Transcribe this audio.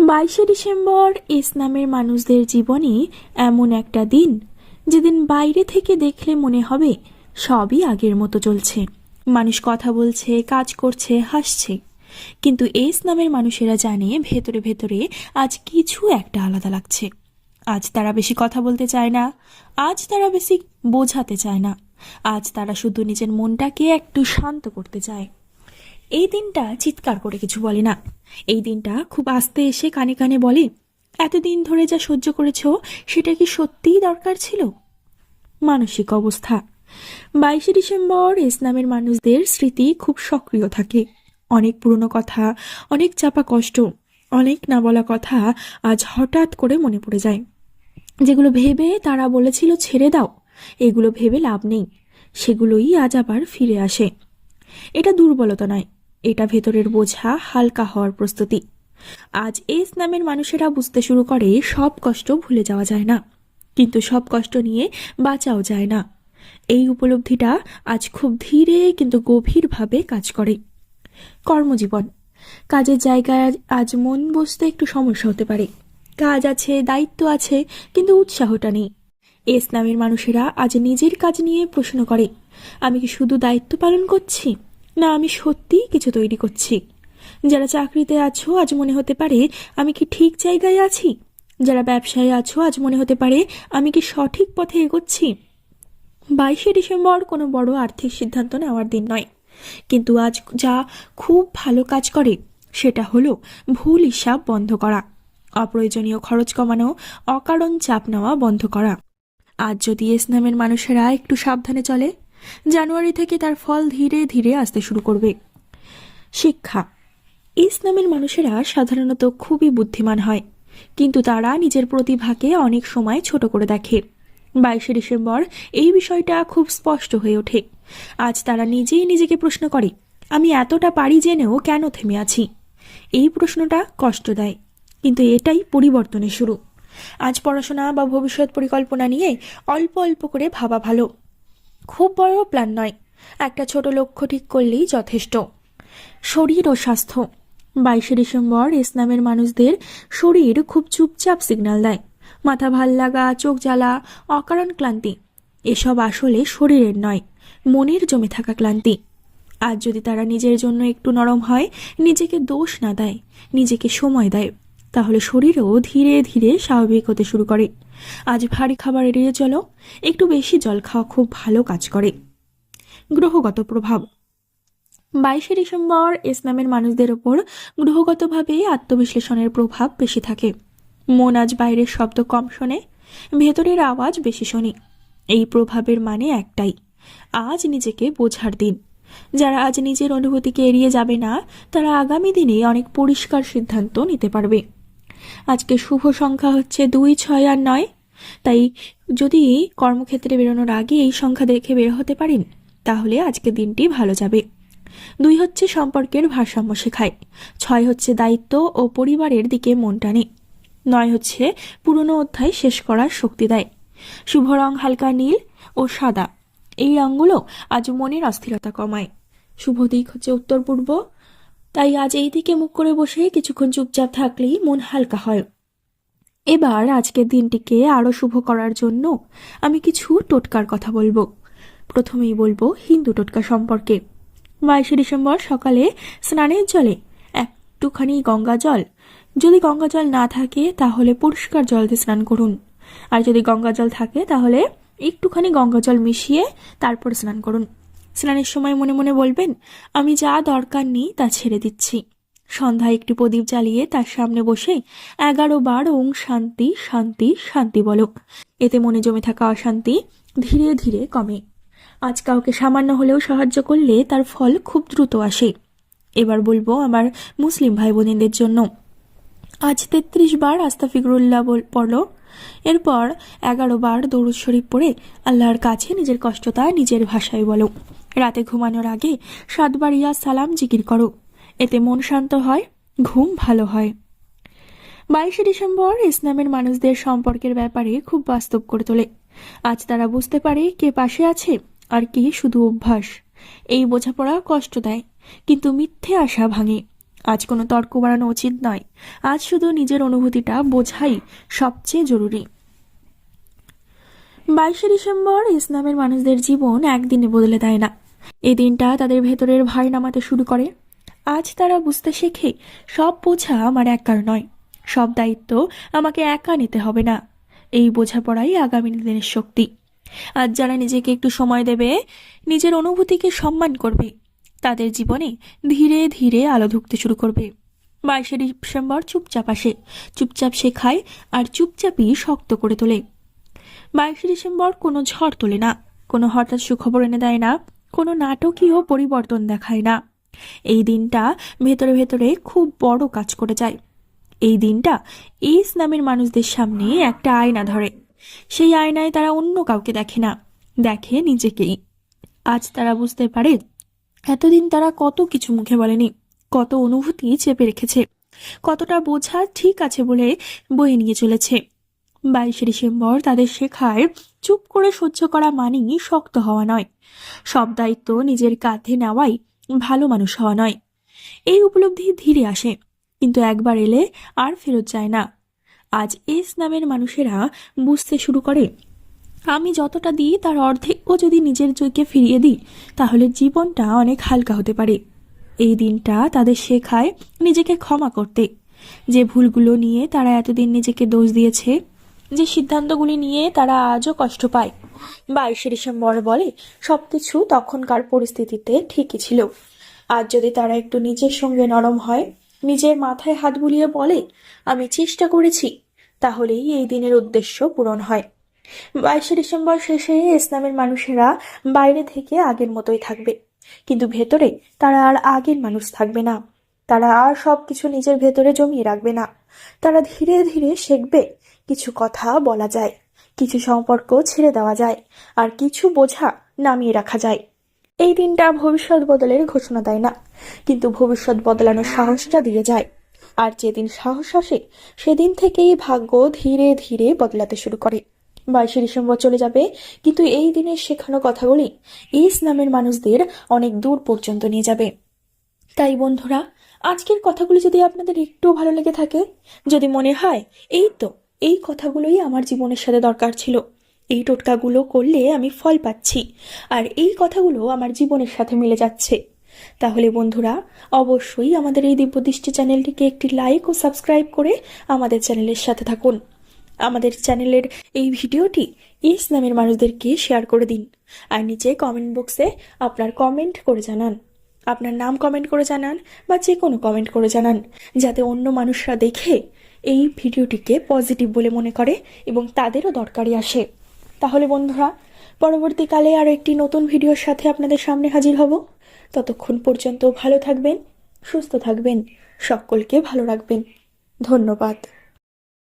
22শে December ইসলামের মানুষদের জীবনে এমন একটা দিন যেদিন বাইরে থেকে দেখলে মনে হবে সবই আগের মতো চলছে। মানুষ কথা বলছে, কাজ করছে, হাসছে, কিন্তু ইসলামের মানুষেরা জানে ভেতরে ভেতরে আজ কিছু একটা আলাদা লাগছে। আজ তারা বেশি কথা বলতে চায় না, আজ তারা বেশি বোঝাতে চায় না, আজ তারা শুধু নিজের মনটাকে একটু শান্ত করতে চায়। এই দিনটা চিৎকার করে কিছু বলে না, এই দিনটা খুব আস্তে এসে কানে কানে বলে, এতদিন ধরে যা সহ্য করেছ সেটা কি সত্যিই দরকার ছিল? মানসিক অবস্থা। 22শে ডিসেম্বর ইসলামের মানুষদের স্মৃতি খুব সক্রিয় থাকে। অনেক পুরনো কথা, অনেক চাপা কষ্ট, অনেক না বলা কথা আজ হঠাৎ করে মনে পড়ে যায়। যেগুলো ভেবে তারা বলেছিল ছেড়ে দাও, এগুলো ভেবে লাভ নেই, সেগুলোই আজ আবার ফিরে আসে। এটা দুর্বলতা নয়, এটা ভেতরের বোঝা হালকা হওয়ার প্রস্তুতি। আজ ইসলামের মানুষেরা বুঝতে শুরু করে সব কষ্ট ভুলে যাওয়া যায় না, কিন্তু সব কষ্ট নিয়ে বাঁচাও যায় না। এই উপলব্ধিটা আজ খুব ধীরে কিন্তু গভীরভাবে কাজ করে। কর্মজীবন। কাজের জায়গায় আজ মন বসতে একটু সমস্যা হতে পারে। কাজ আছে, দায়িত্ব আছে, কিন্তু উৎসাহটা নেই। ইসলামের মানুষেরা আজ নিজের কাজ নিয়ে প্রশ্ন করে, আমি কি শুধু দায়িত্ব পালন করছি, না আমি সত্যিই কিছু তৈরি করছি? যারা চাকরিতে আছো আজ মনে হতে পারে আমি কি ঠিক জায়গায় আছি? যারা ব্যবসায় আছো আজ মনে হতে পারে আমি কি সঠিক পথে এগোচ্ছি? 22শে ডিসেম্বর কোনো বড় আর্থিক সিদ্ধান্ত নেওয়ার দিন নয়, কিন্তু আজ যা খুব ভালো কাজ করে সেটা হলো ভুল হিসাব বন্ধ করা, অপ্রয়োজনীয় খরচ কমানো, অকারণ চাপ নেওয়া বন্ধ করা। আজ যদি ইসলামের মানুষেরা একটু সাবধানে চলে, জানুয়ারি থেকে তার ফল ধীরে ধীরে আসতে শুরু করবে। শিক্ষা। ইসলামের মানুষেরা সাধারণত খুবই বুদ্ধিমান হয়, কিন্তু তারা নিজের প্রতিভাকে অনেক সময় ছোট করে দেখে। 22শে ডিসেম্বর এই বিষয়টা খুব স্পষ্ট হয়ে ওঠে। আজ তারা নিজেই নিজেকে প্রশ্ন করে, আমি এতটা পারি জেনেও কেন থেমে আছি? এই প্রশ্নটা কষ্ট দেয়, কিন্তু এটাই পরিবর্তনের শুরু। আজ পড়াশোনা বা ভবিষ্যৎ পরিকল্পনা নিয়ে অল্প অল্প করে ভাবা ভালো। খুব বড় প্ল্যান নয়, একটা ছোট লক্ষ্য ঠিক করলেই যথেষ্ট। শরীর ও স্বাস্থ্য। 22শে ডিসেম্বর ইসলামের মানুষদের শরীর খুব চুপচাপ সিগন্যাল দেয়। মাথা ভাল লাগা, চোখ জ্বালা, অকারণ ক্লান্তি, এসব আসলে শরীরের নয়, মনের জমে থাকা ক্লান্তি। আজ যদি তারা নিজের জন্য একটু নরম হয়, নিজেকে দোষ না দেয়, নিজেকে সময় দেয়, তাহলে শরীরও ধীরে ধীরে স্বাভাবিক হতে শুরু করে। আজ ভারী খাবার এড়িয়ে চলো, একটু বেশি জল খাওয়া খুব ভালো কাজ করে। গ্রহগত প্রভাব। 22শে ডিসেম্বর ইসলামের মানুষদের ওপর গ্রহগতভাবে আত্মবিশ্লেষণের প্রভাব বেশি থাকে। মন আজ বাইরের শব্দ কম শোনে, ভেতরের আওয়াজ বেশি শোনে। এই প্রভাবের মানে একটাই, আজ নিজেকে বোঝার দিন। যারা আজ নিজের অনুভূতিকে এড়িয়ে যাবে না, তারা আগামী দিনে অনেক পরিষ্কার সিদ্ধান্ত নিতে পারবে। আজকে শুভ সংখ্যা হচ্ছে 2, 6 আর 9। তাই যদি কর্মক্ষেত্রে বেরোনোর আগে এই সংখ্যা দেখে বের হতে পারেন, তাহলে আজকে দিনটি ভালো যাবে। 2 হচ্ছে সম্পর্কের ভারসাম্য শেখায়, 6 হচ্ছে দায়িত্ব ও পরিবারের দিকে মন টানে, 9 হচ্ছে পুরনো অধ্যায় শেষ করার শক্তি দেয়। শুভ রং হালকা নীল ও সাদা, এই রঙগুলো আজ মনের অস্থিরতা কমায়। শুভ দিক হচ্ছে উত্তর পূর্ব, তাই আজ এই দিকে মুখ করে বসে কিছুক্ষণ চুপচাপ থাকলেই মন হালকা হয়। এবার আজকের দিনটিকে আরো শুভ করার জন্য আমি কিছু টোটকার কথা বলবো। প্রথমেই বলবো হিন্দু টোটকা সম্পর্কে। 22শে ডিসেম্বর সকালে স্নানের জলে একটুখানি গঙ্গা জল, যদি গঙ্গা জল না থাকে তাহলে পরিষ্কার জল দিয়ে স্নান করুন, আর যদি গঙ্গা জল থাকে তাহলে একটুখানি গঙ্গা জল মিশিয়ে তারপর স্নান করুন। স্নানের সময় মনে মনে বলবেন, আমি যা দরকার নেই তা ছেড়ে দিচ্ছি। সন্ধ্যায় একটি প্রদীপ জ্বালিয়ে তার সামনে বসে 11 বার ওং শান্তি শান্তি শান্তি বলো। এতে মনে জমে থাকা অশান্তি ধীরে ধীরে কমে। আজ কাউকে সামান্য হলেও সাহায্য করলে তার ফল খুব দ্রুত আসে। এবার বলবো আমার মুসলিম ভাই বোনেদের জন্য। আজ 33 বার আস্তাগফিরুল্লাহ পড়লো, এরপর 11 বার দরুদ শরীফ পড়ে আল্লাহর কাছে নিজের কষ্টটা নিজের ভাষায় বলো। রাতে ঘুমানোর আগে 7 বার ইয়া সালাম জিকির করো, এতে মন শান্ত হয়, ঘুম ভালো হয়। 22শে ডিসেম্বর ইসলামের মানুষদের সম্পর্কের ব্যাপারে খুব বাস্তব করে তোলে। আজ তারা বুঝতে পারে কে পাশে আছে আর কি শুধু অভ্যাস। এই বোঝাপড়া কষ্ট দেয়, কিন্তু মিথ্যে আশা ভাঙে। আজ কোনো তর্ক বাড়ানো উচিত নয়। আজ শুধু নিজের অনুভূতিটা বোঝাই সবচেয়ে জরুরি। 22শে ডিসেম্বর ইসলামের মানুষদের জীবন একদিনে বদলে দেয় না। এই দিনটা তাদের ভেতরের ভার নামাতে শুরু করে। আজ তারা বুঝতে শেখে, সব বোঝা আমার একার নয়, সব দায়িত্ব আমাকে একা নিতে হবে না। এই বোঝাপড়াই আগামী দিনের শক্তি। আজ যারা নিজেকে একটু সময় দেবে, নিজের অনুভূতিকে সম্মান করবে, তাদের জীবনে ধীরে ধীরে আলো ঢুকতে শুরু করবে। 22শে ডিসেম্বর চুপচাপ আসে, চুপচাপ শেখায়, আর চুপচাপই শক্ত করে তোলে। 22শে ডিসেম্বর কোনো ঝড় তোলে না, কোনো হঠাৎ সুখবর এনে দেয় না, কোনো নাটকীয় পরিবর্তন দেখায় না। এই দিনটা ভেতরে ভেতরে খুব বড় কাজ করে যায়। এই দিনটা ইসলামের মানুষদের সামনে একটা আয়না ধরে। সেই আয়নায় তারা অন্য কাউকে দেখে না, দেখে নিজেকেই। আজ তারা বুঝতে পারে, এতদিন তারা কত কিছু মুখে বলেনি, কত অনুভূতি চেপে রেখেছে, কতটা বোঝা ঠিক আছে বলে বয়ে নিয়ে চলেছে। 22শে ডিসেম্বর তাদের শেখায়, চুপ করে সহ্য করা মানেই শক্ত হওয়া নয়, সব দায়িত্ব নিজের কাঁধে নেওয়াই ভালো মানুষ হওয়া নয়। এই উপলব্ধি ধীরে আসে, কিন্তু একবার এলে আর ফেরত যায় না। আজ ইসলামের মানুষেরা বুঝতে শুরু করে, আমি যতটা দিই তার অর্ধেকও যদি নিজের জয়কে ফিরিয়ে দিই, তাহলে জীবনটা অনেক হালকা হতে পারে। এই দিনটা তাদের শেখায় নিজেকে ক্ষমা করতে, যে ভুলগুলো নিয়ে তারা এতদিন নিজেকে দোষ দিয়েছে, যে সিদ্ধান্তগুলি নিয়ে তারা আজও কষ্ট পায়। 22শে ডিসেম্বর বলে, সবকিছু তখনকার পরিস্থিতিতে ঠিকই ছিল। আজ যদি তারা একটু নিজের সঙ্গে নরম হয়, নিজের মাথায় হাত বুলিয়ে বলে, আমি চেষ্টা করেছি, তাহলেই এই দিনের উদ্দেশ্য পূরণ হয়। 22শে ডিসেম্বর শেষে ইসলামের মানুষেরা বাইরে থেকে আগের মতোই থাকবে, কিন্তু ভেতরে তারা আর আগের মানুষ থাকবে না। তারা আর সবকিছু নিজের ভেতরে জমিয়ে রাখবে না। তারা ধীরে ধীরে শিখবে, কিছু কথা বলা যায়, কিছু সম্পর্ক ছেড়ে দেওয়া যায়, আর কিছু বোঝা নামিয়ে রাখা যায়। এই দিনটা ভবিষ্যৎ বদলের ঘোষণা দেয় না, কিন্তু ভবিষ্যৎ বদলানোর সাহসটা দিয়ে যায়। আর যেদিন সাহস আসে, সেদিন থেকেই ভাগ্য ধীরে ধীরে বদলাতে শুরু করে। 22শে ডিসেম্বর চলে যাবে, কিন্তু এই দিনের শেখানো কথাগুলি ইসলামের মানুষদের অনেক দূর পর্যন্ত নিয়ে যাবে। তাই বন্ধুরা, আজকের কথাগুলি যদি আপনাদের একটু ভালো লেগে থাকে, যদি মনে হয় এই কথাগুলোই আমার জীবনের সাথে দরকার ছিল, এই টোটকাগুলো করলে আমি ফল পাচ্ছি, আর এই কথাগুলো আমার জীবনের সাথে মিলে যাচ্ছে, তাহলে বন্ধুরা অবশ্যই আমাদের এই দিব্যদৃষ্টি চ্যানেলটিকে একটি লাইক ও সাবস্ক্রাইব করে আমাদের চ্যানেলের সাথে থাকুন। আমাদের চ্যানেলের এই ভিডিওটি ইসলামের মানুষদেরকে শেয়ার করে দিন, আর নিচে কমেন্ট বক্সে আপনার কমেন্ট করে জানান, আপনার নাম কমেন্ট করে জানান, বা যে কোনো কমেন্ট করে জানান, যাতে অন্য মানুষরা দেখে এই ভিডিওটিকে পজিটিভ বলে মনে করে এবং তাদেরও দরকারি আসে। তাহলে বন্ধুরা, পরবর্তীকালে আরও একটি নতুন ভিডিওর সাথে আপনাদের সামনে হাজির হব। ততক্ষণ পর্যন্ত ভালো থাকবেন, সুস্থ থাকবেন, সকলকে ভালো রাখবেন। ধন্যবাদ।